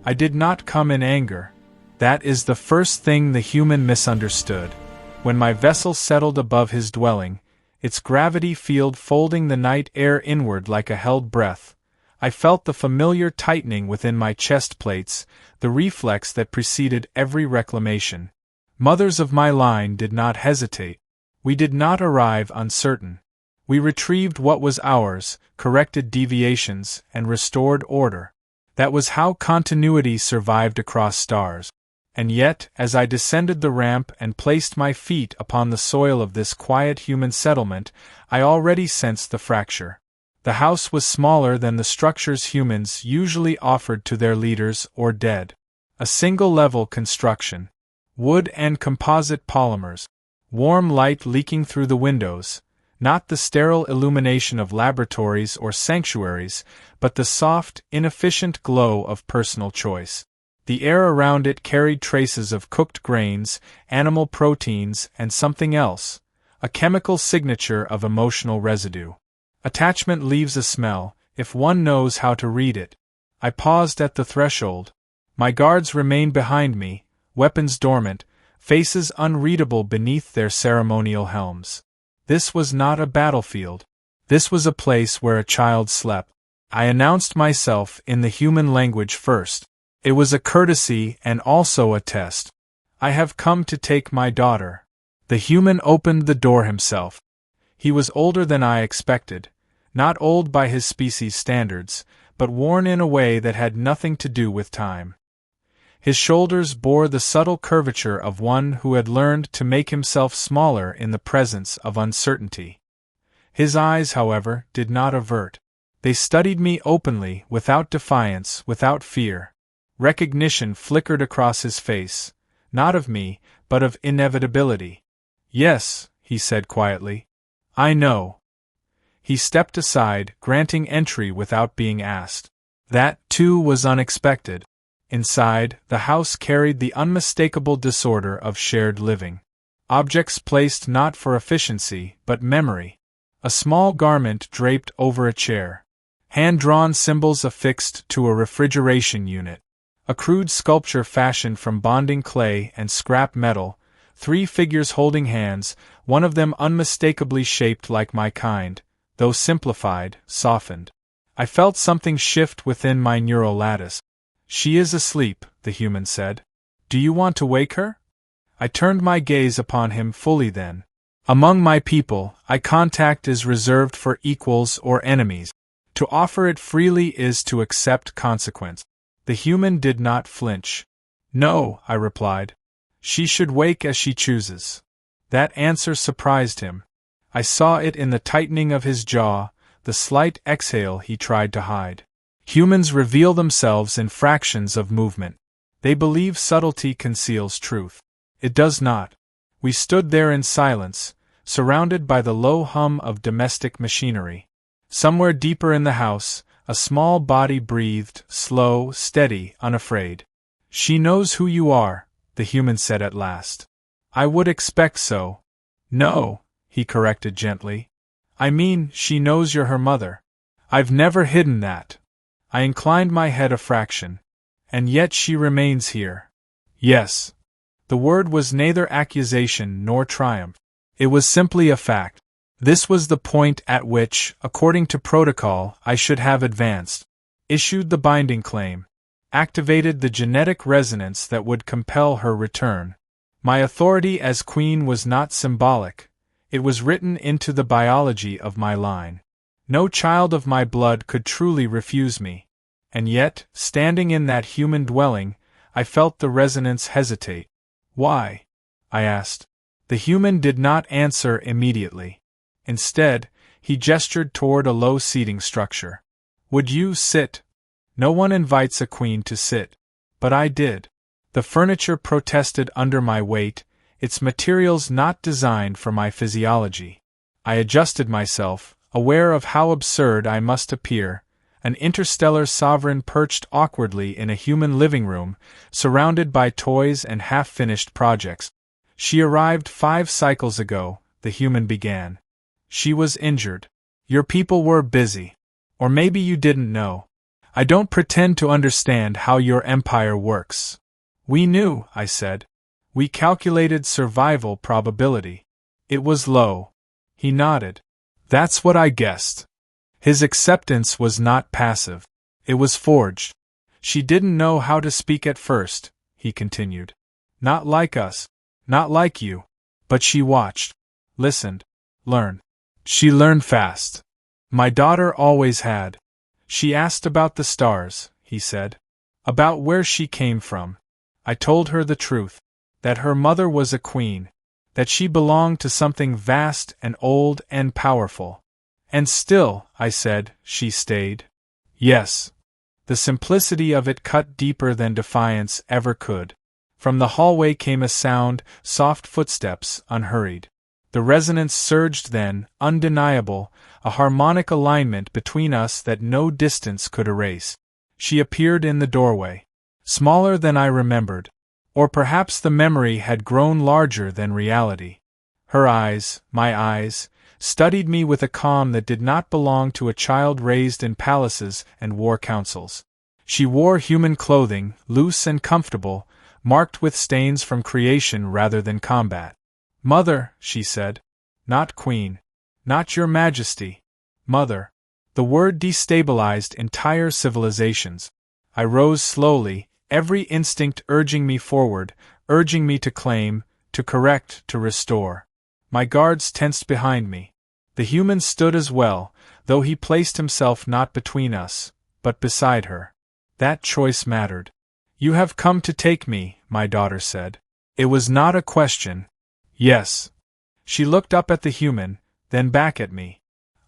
I did not come in anger. That is the first thing the human misunderstood. When my vessel settled above his dwelling, its gravity field folding the night air inward like a held breath, I felt the familiar tightening within my chest plates, the reflex that preceded every reclamation. Mothers of my line did not hesitate. We did not arrive uncertain. We retrieved what was ours, corrected deviations, and restored order. That was how continuity survived across stars. And yet, as I descended the ramp and placed my feet upon the soil of this quiet human settlement, I already sensed the fracture. The house was smaller than the structures humans usually offered to their leaders or dead. A single-level construction. Wood and composite polymers. Warm light leaking through the windows. Not the sterile illumination of laboratories or sanctuaries, but the soft, inefficient glow of personal choice. The air around it carried traces of cooked grains, animal proteins, and something else, a chemical signature of emotional residue. Attachment leaves a smell, if one knows how to read it. I paused at the threshold. My guards remained behind me, weapons dormant, faces unreadable beneath their ceremonial helms. This was not a battlefield. This was a place where a child slept. I announced myself in the human language first. It was a courtesy and also a test. I have come to take my daughter. The human opened the door himself. He was older than I expected, not old by his species' standards, but worn in a way that had nothing to do with time. His shoulders bore the subtle curvature of one who had learned to make himself smaller in the presence of uncertainty. His eyes, however, did not avert. They studied me openly, without defiance, without fear. Recognition flickered across his face, not of me, but of inevitability. "Yes," he said quietly. "I know." He stepped aside, granting entry without being asked. That, too, was unexpected. Inside, the house carried the unmistakable disorder of shared living. Objects placed not for efficiency, but memory. A small garment draped over a chair. Hand-drawn symbols affixed to a refrigeration unit. A crude sculpture fashioned from bonding clay and scrap metal, 3 figures holding hands, one of them unmistakably shaped like my kind, though simplified, softened. I felt something shift within my neural lattice. "She is asleep," the human said. "Do you want to wake her?" I turned my gaze upon him fully then. Among my people, eye contact is reserved for equals or enemies. To offer it freely is to accept consequence. The human did not flinch. "No," I replied. "She should wake as she chooses." That answer surprised him. I saw it in the tightening of his jaw, the slight exhale he tried to hide. Humans reveal themselves in fractions of movement. They believe subtlety conceals truth. It does not. We stood there in silence, surrounded by the low hum of domestic machinery. Somewhere deeper in the house, a small body breathed, slow, steady, unafraid. "She knows who you are," the human said at last. "I would expect so." "No," he corrected gently. "I mean, she knows you're her mother. I've never hidden that." I inclined my head a fraction. "And yet she remains here." "Yes." The word was neither accusation nor triumph. It was simply a fact. This was the point at which, according to protocol, I should have advanced. Issued the binding claim. Activated the genetic resonance that would compel her return. My authority as queen was not symbolic. It was written into the biology of my line. No child of my blood could truly refuse me. And yet, standing in that human dwelling, I felt the resonance hesitate. "Why?" I asked. The human did not answer immediately. Instead, he gestured toward a low seating structure. "Would you sit?" No one invites a queen to sit. But I did. The furniture protested under my weight, its materials not designed for my physiology. I adjusted myself, aware of how absurd I must appear, an interstellar sovereign perched awkwardly in a human living room, surrounded by toys and half-finished projects. "She arrived 5 cycles ago," the human began. "She was injured. Your people were busy. Or maybe you didn't know. I don't pretend to understand how your empire works. We knew, I said. We calculated survival probability. It was low. He nodded. That's what I guessed. His acceptance was not passive. It was forged. She didn't know how to speak at first, he continued. Not like us. Not like you. But she watched. Listened. Learned. She learned fast. My daughter always had. She asked about the stars, he said. About where she came from. I told her the truth. That her mother was a queen. That she belonged to something vast and old and powerful. And still, I said, she stayed. Yes. The simplicity of it cut deeper than defiance ever could. From the hallway came a sound, soft footsteps, unhurried. The resonance surged then, undeniable, a harmonic alignment between us that no distance could erase. She appeared in the doorway. Smaller than I remembered. Or perhaps the memory had grown larger than reality. Her eyes, my eyes, studied me with a calm that did not belong to a child raised in palaces and war councils. She wore human clothing, loose and comfortable, marked with stains from creation rather than combat. Mother, she said. Not queen. Not your majesty. Mother. The word destabilized entire civilizations. I rose slowly, every instinct urging me forward, urging me to claim, to correct, to restore. My guards tensed behind me. The human stood as well, though he placed himself not between us, but beside her. That choice mattered. You have come to take me, my daughter said. It was not a question. Yes. She looked up at the human, then back at me.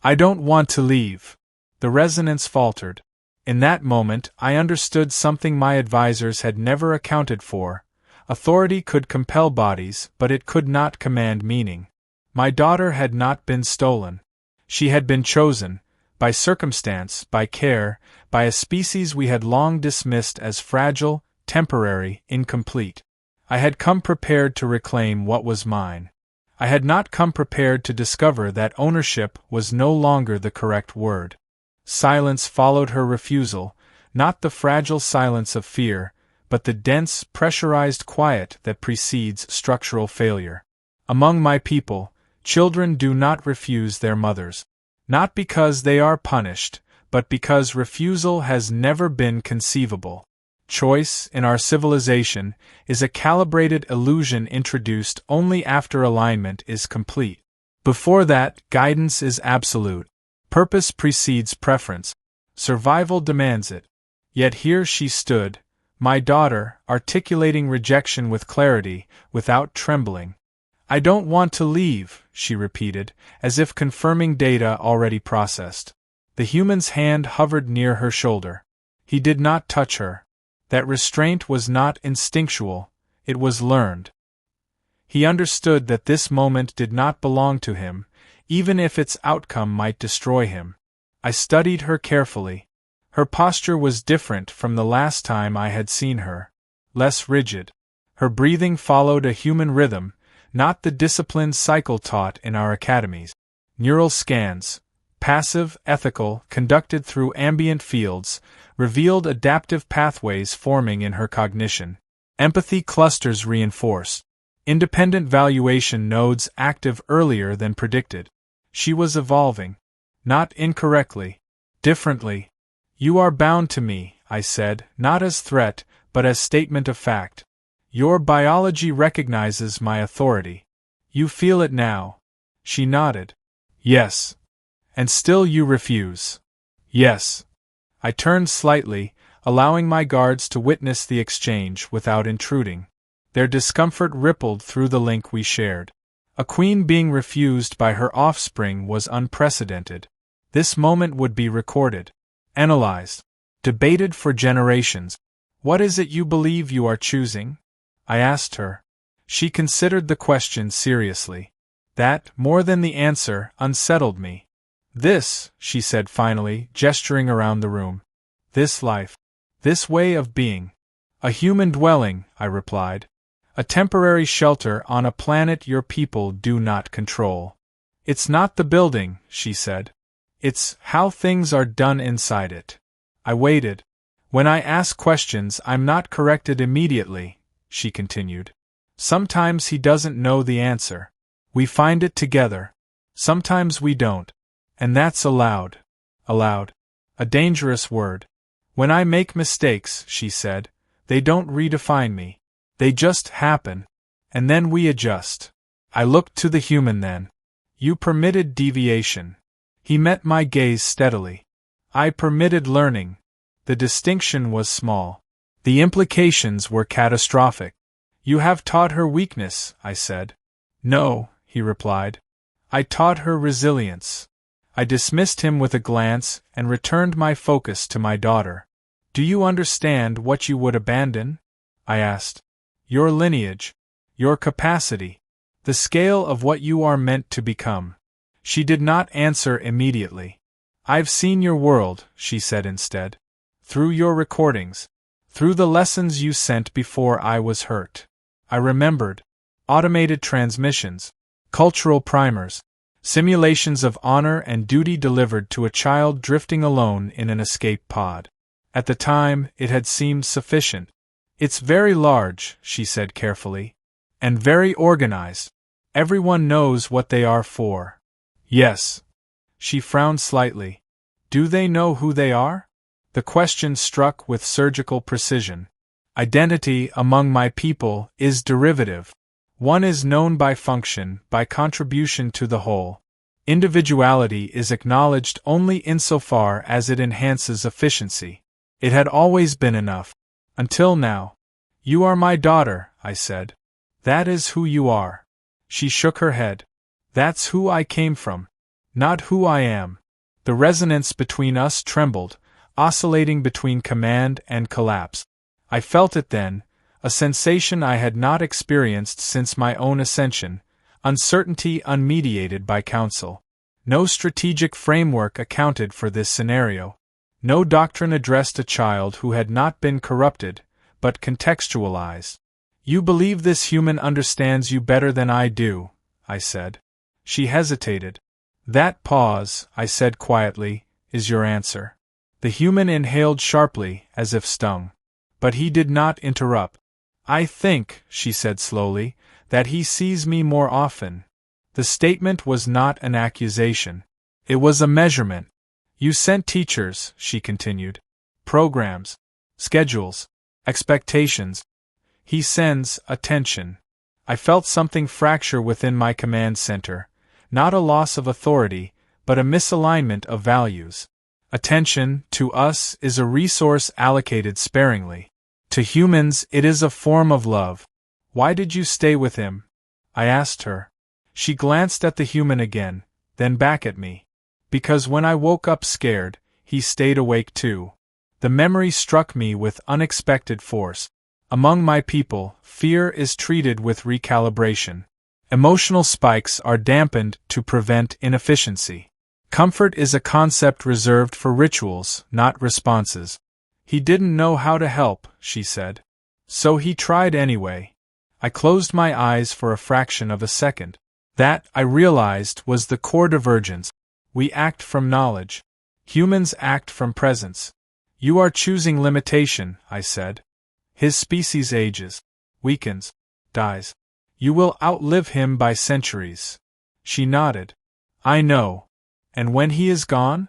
I don't want to leave. The resonance faltered. In that moment, I understood something my advisors had never accounted for. Authority could compel bodies, but it could not command meaning. My daughter had not been stolen. She had been chosen, by circumstance, by care, by a species we had long dismissed as fragile, temporary, incomplete. I had come prepared to reclaim what was mine. I had not come prepared to discover that ownership was no longer the correct word. Silence followed her refusal, not the fragile silence of fear, but the dense, pressurized quiet that precedes structural failure. Among my people, children do not refuse their mothers. Not because they are punished, but because refusal has never been conceivable. Choice, in our civilization, is a calibrated illusion introduced only after alignment is complete. Before that, guidance is absolute. Purpose precedes preference. Survival demands it. Yet here she stood, my daughter, articulating rejection with clarity, without trembling. I don't want to leave, she repeated, as if confirming data already processed. The human's hand hovered near her shoulder. He did not touch her. That restraint was not instinctual, it was learned. He understood that this moment did not belong to him, even if its outcome might destroy him. I studied her carefully. Her posture was different from the last time I had seen her. Less rigid. Her breathing followed a human rhythm, not the disciplined cycle taught in our academies. Neural scans, passive, ethical, conducted through ambient fields, revealed adaptive pathways forming in her cognition. Empathy clusters reinforced. Independent valuation nodes active earlier than predicted. She was evolving. Not incorrectly. Differently. You are bound to me, I said, not as threat, but as statement of fact. Your biology recognizes my authority. You feel it now. She nodded. Yes. And still you refuse. Yes. I turned slightly, allowing my guards to witness the exchange without intruding. Their discomfort rippled through the link we shared. A queen being refused by her offspring was unprecedented. This moment would be recorded, analyzed, debated for generations. What is it you believe you are choosing? I asked her. She considered the question seriously. That, more than the answer, unsettled me. This, she said finally, gesturing around the room. This life. This way of being. A human dwelling, I replied. A temporary shelter on a planet your people do not control. It's not the building, she said. It's how things are done inside it. I waited. When I ask questions, I'm not corrected immediately, she continued. Sometimes he doesn't know the answer. We find it together. Sometimes we don't. And that's allowed. Allowed. A dangerous word. When I make mistakes, she said, they don't redefine me. They just happen. And then we adjust. I looked to the human then. You permitted deviation. He met my gaze steadily. I permitted learning. The distinction was small. The implications were catastrophic. You have taught her weakness, I said. No, he replied. I taught her resilience. I dismissed him with a glance and returned my focus to my daughter. Do you understand what you would abandon? I asked. Your lineage. Your capacity. The scale of what you are meant to become. She did not answer immediately. I've seen your world, she said instead. Through your recordings. Through the lessons you sent before I was hurt. I remembered. Automated transmissions. Cultural primers. Simulations of honor and duty delivered to a child drifting alone in an escape pod. At the time, it had seemed sufficient. It's very large, she said carefully. And very organized. Everyone knows what they are for. Yes. She frowned slightly. Do they know who they are? The question struck with surgical precision. Identity among my people is derivative. One is known by function, by contribution to the whole. Individuality is acknowledged only insofar as it enhances efficiency. It had always been enough. Until now. You are my daughter, I said. That is who you are. She shook her head. That's who I came from. Not who I am. The resonance between us trembled, oscillating between command and collapse. I felt it then, a sensation I had not experienced since my own ascension, uncertainty unmediated by counsel. No strategic framework accounted for this scenario. No doctrine addressed a child who had not been corrupted, but contextualized. You believe this human understands you better than I do, I said. She hesitated. That pause, I said quietly, is your answer. The human inhaled sharply, as if stung. But he did not interrupt. I think, she said slowly, that he sees me more often. The statement was not an accusation. It was a measurement. You sent teachers, she continued. Programs. Schedules. Expectations. He sends attention. I felt something fracture within my command center. Not a loss of authority, but a misalignment of values. Attention, to us, is a resource allocated sparingly. To humans, it is a form of love. Why did you stay with him? I asked her. She glanced at the human again, then back at me. Because when I woke up scared, he stayed awake too. The memory struck me with unexpected force. Among my people, fear is treated with recalibration. Emotional spikes are dampened to prevent inefficiency. Comfort is a concept reserved for rituals, not responses. He didn't know how to help, she said. So he tried anyway. I closed my eyes for a fraction of a second. That, I realized, was the core divergence. We act from knowledge. Humans act from presence. You are choosing limitation, I said. His species ages, weakens, dies. You will outlive him by centuries. She nodded. I know. And when he is gone?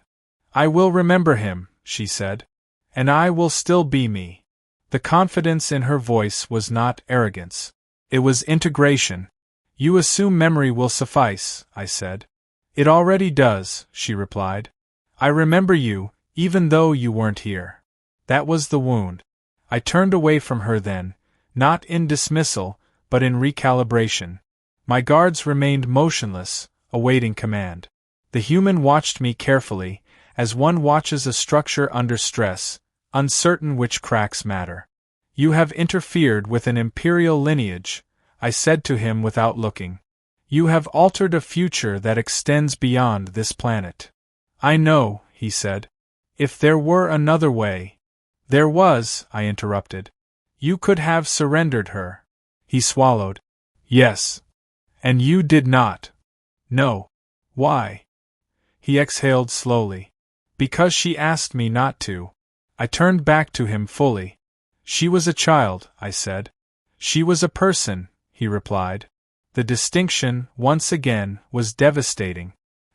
I will remember him, she said. And I will still be me. The confidence in her voice was not arrogance. It was integration. You assume memory will suffice, I said. It already does, she replied. I remember you, even though you weren't here. That was the wound. I turned away from her then, not in dismissal, but in recalibration. My guards remained motionless, awaiting command. The human watched me carefully, as one watches a structure under stress, uncertain which cracks matter. You have interfered with an imperial lineage, I said to him without looking. You have altered a future that extends beyond this planet. I know, he said. If there were another way. There was, I interrupted. You could have surrendered her. He swallowed. Yes. And you did not. No. Why? He exhaled slowly. Because she asked me not to. I turned back to him fully. She was a child, I said. She was a person, he replied. The distinction, once again, was devastating.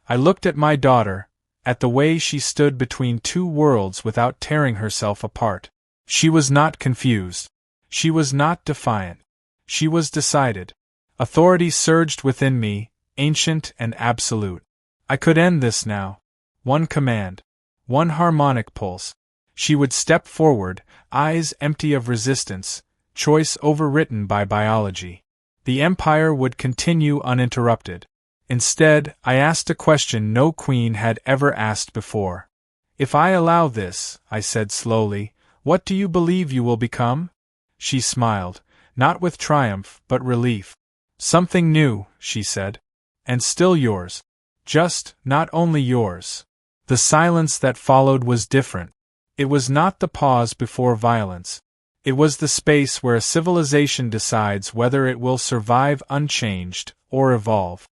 I looked at my daughter, at the way she stood between two worlds without tearing herself apart. She was not confused. She was not defiant. She was decided. Authority surged within me, ancient and absolute. I could end this now. One command. One harmonic pulse. She would step forward, eyes empty of resistance, choice overwritten by biology. The empire would continue uninterrupted. Instead, I asked a question no queen had ever asked before. If I allow this, I said slowly, what do you believe you will become? She smiled, not with triumph but relief. Something new, she said. And still yours. Just, not only yours. The silence that followed was different. It was not the pause before violence. It was the space where a civilization decides whether it will survive unchanged or evolve.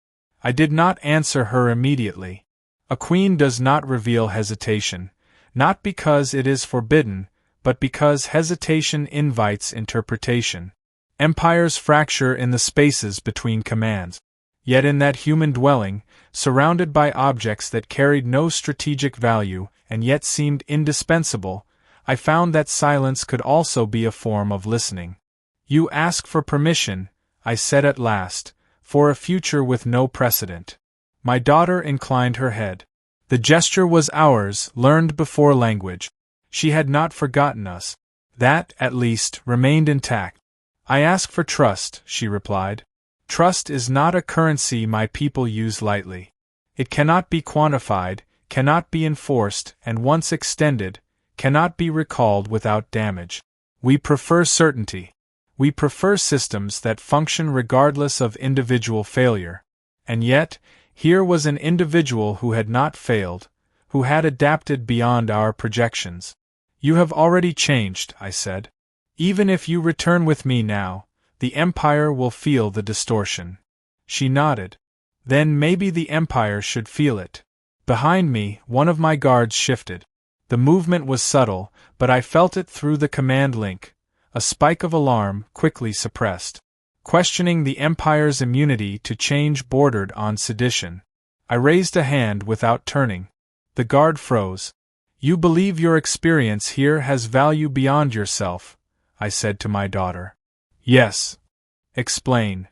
I did not answer her immediately. A queen does not reveal hesitation, not because it is forbidden, but because hesitation invites interpretation. Empires fracture in the spaces between commands. Yet in that human dwelling, surrounded by objects that carried no strategic value and yet seemed indispensable, I found that silence could also be a form of listening. You ask for permission, I said at last, for a future with no precedent. My daughter inclined her head. The gesture was ours, learned before language. She had not forgotten us. That, at least, remained intact. I ask for trust, she replied. Trust is not a currency my people use lightly. It cannot be quantified, cannot be enforced, and once extended, cannot be recalled without damage. We prefer certainty. We prefer systems that function regardless of individual failure. And yet, here was an individual who had not failed, who had adapted beyond our projections. You have already changed, I said. Even if you return with me now, the Empire will feel the distortion. She nodded. Then maybe the Empire should feel it. Behind me, one of my guards shifted. The movement was subtle, but I felt it through the command link. A spike of alarm, quickly suppressed. Questioning the Empire's immunity to change bordered on sedition. I raised a hand without turning. The guard froze. You believe your experience here has value beyond yourself, I said to my daughter. Yes. Explain.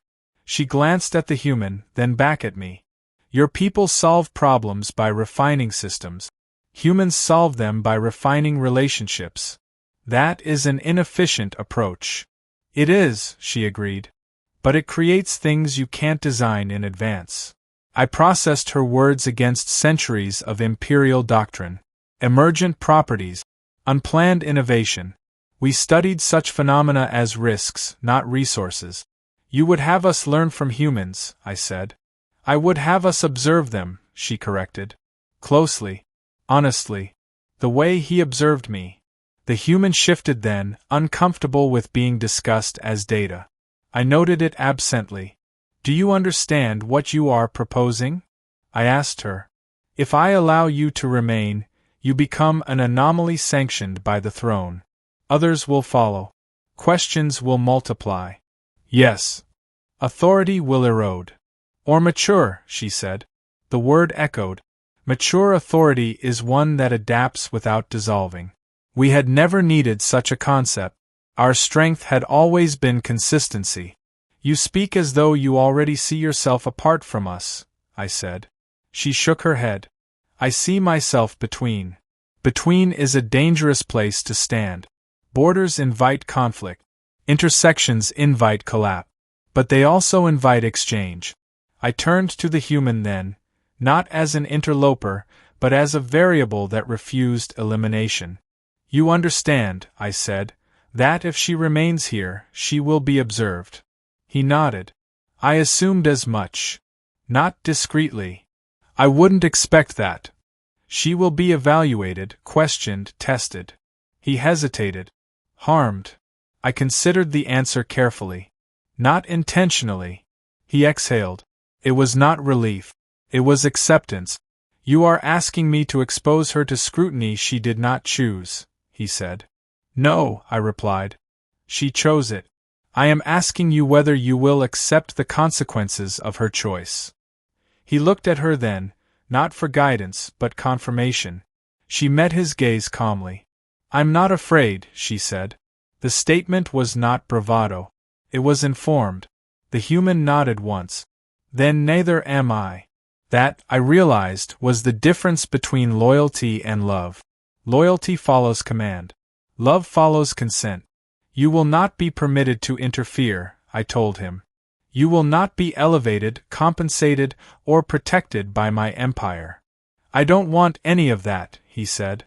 She glanced at the human, then back at me. Your people solve problems by refining systems. Humans solve them by refining relationships. That is an inefficient approach. It is, she agreed. But it creates things you can't design in advance. I processed her words against centuries of imperial doctrine. Emergent properties. Unplanned innovation. We studied such phenomena as risks, not resources. You would have us learn from humans, I said. I would have us observe them, she corrected. Closely. Honestly. The way he observed me. The human shifted then, uncomfortable with being discussed as data. I noted it absently. Do you understand what you are proposing? I asked her. If I allow you to remain, you become an anomaly sanctioned by the throne. Others will follow. Questions will multiply. Yes. Authority will erode. Or mature, she said. The word echoed. Mature authority is one that adapts without dissolving. We had never needed such a concept. Our strength had always been consistency. You speak as though you already see yourself apart from us, I said. She shook her head. I see myself between. Between is a dangerous place to stand. Borders invite conflict. Intersections invite collapse. But they also invite exchange. I turned to the human then, not as an interloper, but as a variable that refused elimination. You understand, I said, that if she remains here, she will be observed. He nodded. I assumed as much. Not discreetly. I wouldn't expect that. She will be evaluated, questioned, tested. He hesitated. Harmed. I considered the answer carefully. Not intentionally. He exhaled. It was not relief. It was acceptance. You are asking me to expose her to scrutiny she did not choose, he said. No, I replied. She chose it. I am asking you whether you will accept the consequences of her choice. He looked at her then, not for guidance, but confirmation. She met his gaze calmly. I'm not afraid, she said. The statement was not bravado. It was informed. The human nodded once. Then neither am I. That, I realized, was the difference between loyalty and love. Loyalty follows command. Love follows consent. You will not be permitted to interfere, I told him. You will not be elevated, compensated, or protected by my empire. I don't want any of that, he said.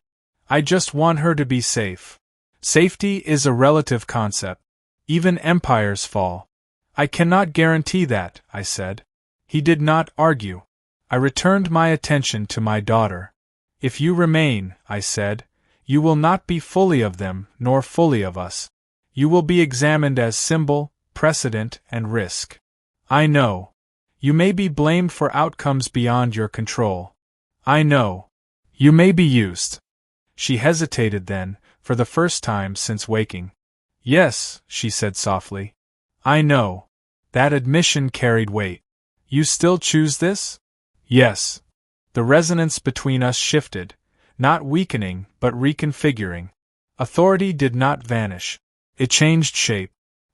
I just want her to be safe. Safety is a relative concept. Even empires fall. I cannot guarantee that, I said. He did not argue. I returned my attention to my daughter. If you remain, I said, you will not be fully of them, nor fully of us. You will be examined as symbol, precedent, and risk. I know. You may be blamed for outcomes beyond your control. I know. You may be used. She hesitated then, for the first time since waking. Yes, she said softly. I know. That admission carried weight. You still choose this? Yes. The resonance between us shifted, not weakening, but reconfiguring. Authority did not vanish. It changed shape.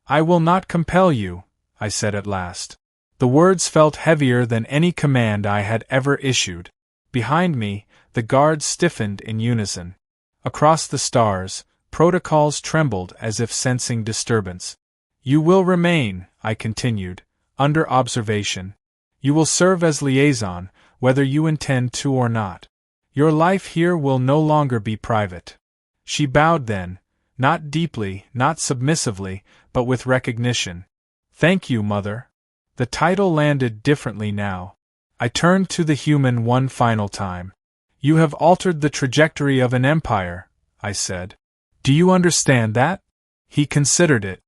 I will not compel you, I said at last. The words felt heavier than any command I had ever issued. Behind me, the guards stiffened in unison. Across the stars, protocols trembled as if sensing disturbance. You will remain, I continued, under observation. You will serve as liaison, whether you intend to or not. Your life here will no longer be private. She bowed then, not deeply, not submissively, but with recognition. Thank you, Mother. The title landed differently now. I turned to the human one final time. You have altered the trajectory of an empire, I said. Do you understand that? He considered it.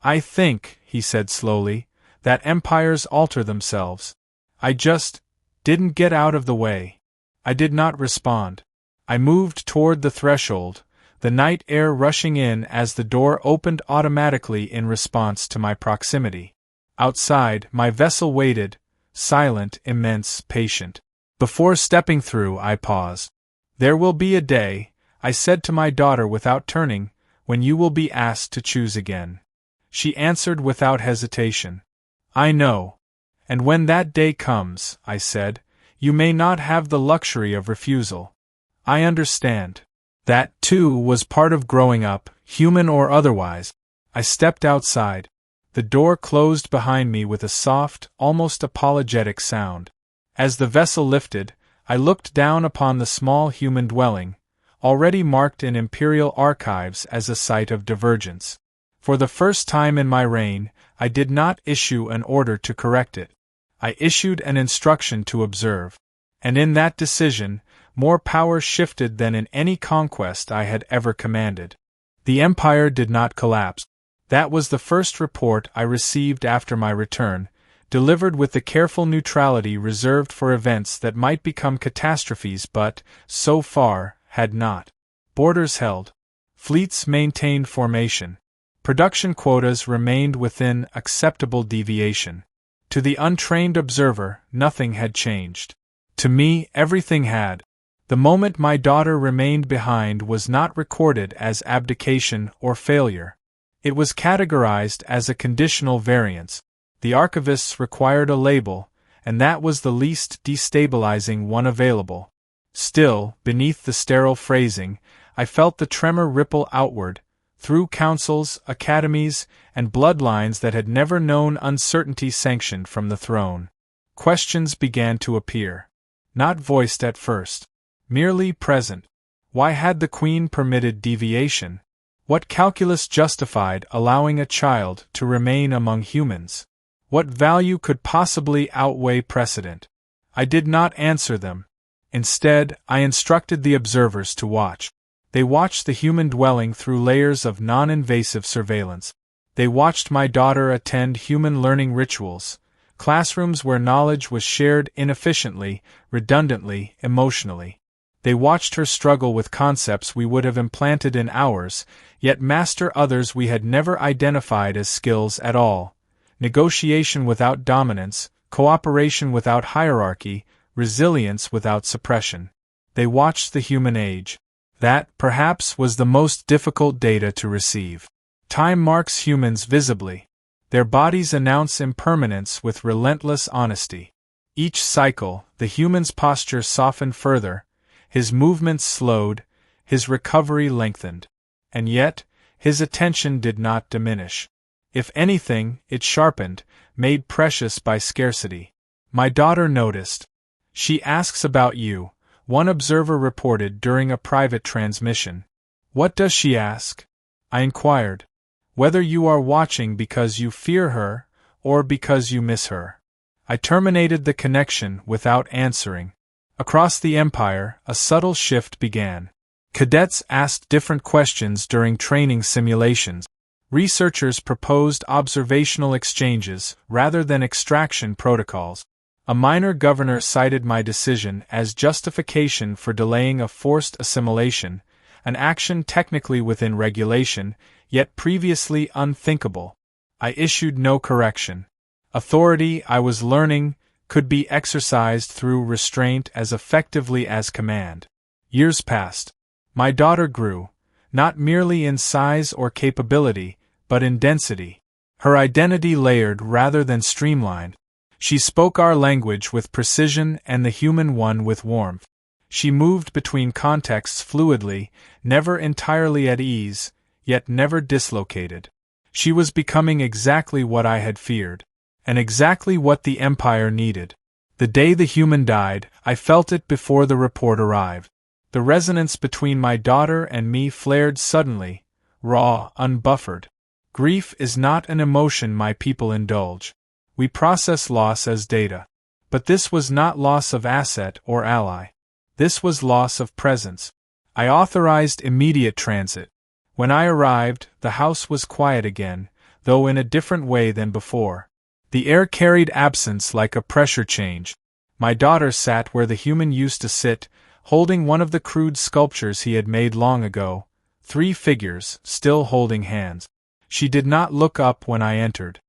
I think, he said slowly, that empires alter themselves. I just didn't get out of the way. I did not respond. I moved toward the threshold, the night air rushing in as the door opened automatically in response to my proximity. Outside, my vessel waited, silent, immense, patient. Before stepping through, I paused. There will be a day, I said to my daughter without turning, when you will be asked to choose again. She answered without hesitation. I know. And when that day comes, I said, you may not have the luxury of refusal. I understand. That, too, was part of growing up, human or otherwise. I stepped outside. The door closed behind me with a soft, almost apologetic sound. As the vessel lifted, I looked down upon the small human dwelling, already marked in imperial archives as a site of divergence. For the first time in my reign, I did not issue an order to correct it. I issued an instruction to observe. And in that decision, more power shifted than in any conquest I had ever commanded. The empire did not collapse. That was the first report I received after my return, delivered with the careful neutrality reserved for events that might become catastrophes but, so far, had not. Borders held. Fleets maintained formation. Production quotas remained within acceptable deviation. To the untrained observer, nothing had changed. To me, everything had. The moment my daughter remained behind was not recorded as abdication or failure. It was categorized as a conditional variance. The archivists required a label, and that was the least destabilizing one available. Still, beneath the sterile phrasing, I felt the tremor ripple outward, through councils, academies, and bloodlines that had never known uncertainty sanctioned from the throne. Questions began to appear. Not voiced at first. Merely present. Why had the Queen permitted deviation? What calculus justified allowing a child to remain among humans? What value could possibly outweigh precedent? I did not answer them. Instead, I instructed the observers to watch. They watched the human dwelling through layers of non-invasive surveillance. They watched my daughter attend human learning rituals, classrooms where knowledge was shared inefficiently, redundantly, emotionally. They watched her struggle with concepts we would have implanted in hours, yet master others we had never identified as skills at all. Negotiation without dominance, cooperation without hierarchy, resilience without suppression. They watched the human age. That, perhaps, was the most difficult data to receive. Time marks humans visibly. Their bodies announce impermanence with relentless honesty. Each cycle, the human's posture softened further, his movements slowed, his recovery lengthened. And yet, his attention did not diminish. If anything, it sharpened, made precious by scarcity. My daughter noticed. She asks about you, one observer reported during a private transmission. What does she ask? I inquired. Whether you are watching because you fear her, or because you miss her. I terminated the connection without answering. Across the Empire, a subtle shift began. Cadets asked different questions during training simulations. Researchers proposed observational exchanges rather than extraction protocols. A minor governor cited my decision as justification for delaying a forced assimilation, an action technically within regulation, yet previously unthinkable. I issued no correction. Authority, I was learning, could be exercised through restraint as effectively as command. Years passed. My daughter grew, not merely in size or capability, but in density. Her identity layered rather than streamlined. She spoke our language with precision and the human one with warmth. She moved between contexts fluidly, never entirely at ease, yet never dislocated. She was becoming exactly what I had feared, and exactly what the Empire needed. The day the human died, I felt it before the report arrived. The resonance between my daughter and me flared suddenly, raw, unbuffered. Grief is not an emotion my people indulge. We process loss as data. But this was not loss of asset or ally. This was loss of presence. I authorized immediate transit. When I arrived, the house was quiet again, though in a different way than before. The air carried absence like a pressure change. My daughter sat where the human used to sit, holding one of the crude sculptures he had made long ago, 3 figures, still holding hands. She did not look up when I entered.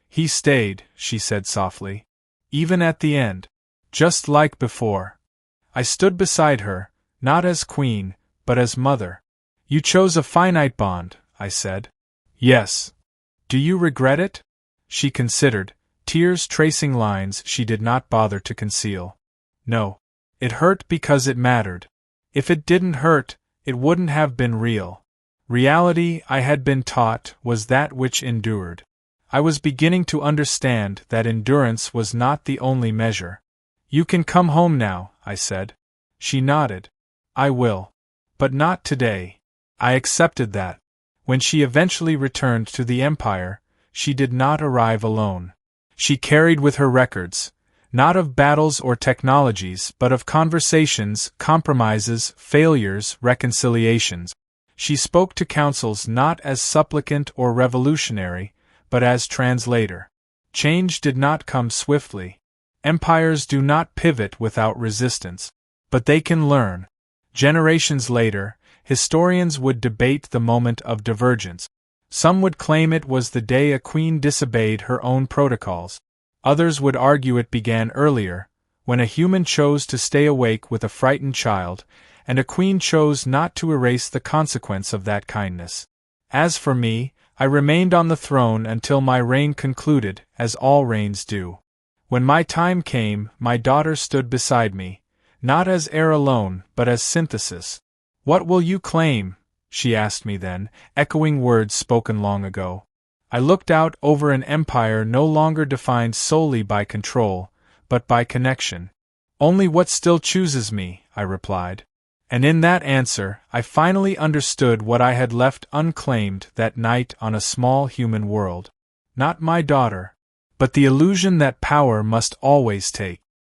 He stayed, she said softly. Even at the end. Just like before. I stood beside her, not as queen, but as mother. You chose a finite bond, I said. Yes. Do you regret it? She considered, tears tracing lines she did not bother to conceal. No. It hurt because it mattered. If it didn't hurt, it wouldn't have been real. Reality, I had been taught, was that which endured. I was beginning to understand that endurance was not the only measure. You can come home now, I said. She nodded. I will. But not today. I accepted that. When she eventually returned to the Empire, she did not arrive alone. She carried with her records, not of battles or technologies, but of conversations, compromises, failures, reconciliations. She spoke to councils not as supplicant or revolutionary, but as translator. Change did not come swiftly. Empires do not pivot without resistance. But they can learn. Generations later, historians would debate the moment of divergence. Some would claim it was the day a queen disobeyed her own protocols. Others would argue it began earlier, when a human chose to stay awake with a frightened child, and a queen chose not to erase the consequence of that kindness. As for me, I remained on the throne until my reign concluded, as all reigns do. When my time came, my daughter stood beside me, not as heir alone, but as synthesis. What will you claim? She asked me then, echoing words spoken long ago. I looked out over an empire no longer defined solely by control, but by connection. Only what still chooses me, I replied. And in that answer, I finally understood what I had left unclaimed that night on a small human world. Not my daughter, but the illusion that power must always take